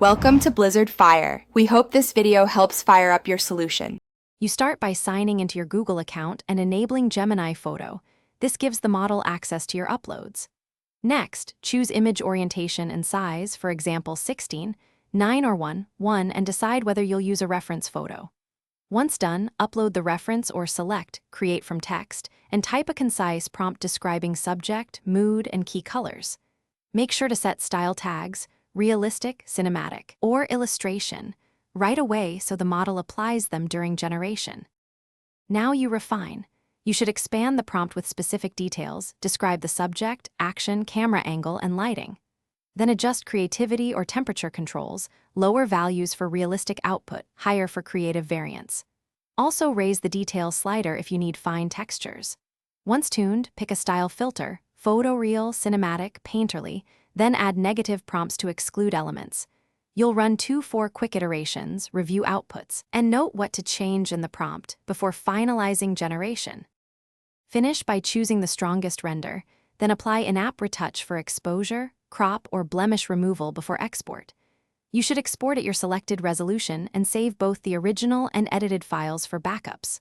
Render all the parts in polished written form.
Welcome to Blizzard Fire. We hope this video helps fire up your solution. You start by signing into your Google account and enabling Gemini Photo. This gives the model access to your uploads. Next, choose image orientation and size, for example 16, 9 or 1, and decide whether you'll use a reference photo. Once done, upload the reference or select Create from Text and type a concise prompt describing subject, mood, and key colors. Make sure to set style tags, realistic, cinematic, or illustration, right away so the model applies them during generation. Now you refine. You should expand the prompt with specific details, describe the subject, action, camera angle, and lighting. Then adjust creativity or temperature controls, lower values for realistic output, higher for creative variants. Also raise the detail slider if you need fine textures. Once tuned, pick a style filter, photoreal, cinematic, painterly, then add negative prompts to exclude elements. You'll run 2-4 quick iterations, review outputs, and note what to change in the prompt before finalizing generation. Finish by choosing the strongest render, then apply in-app retouch for exposure, crop, or blemish removal before export. You should export at your selected resolution and save both the original and edited files for backups.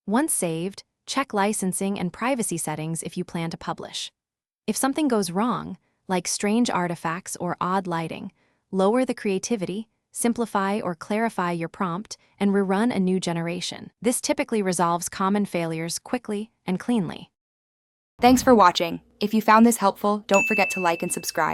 Once saved, check licensing and privacy settings if you plan to publish. If something goes wrong, like strange artifacts or odd lighting, lower the creativity, simplify or clarify your prompt, and rerun a new generation. This typically resolves common failures quickly and cleanly. Thanks for watching. If you found this helpful, don't forget to like and subscribe.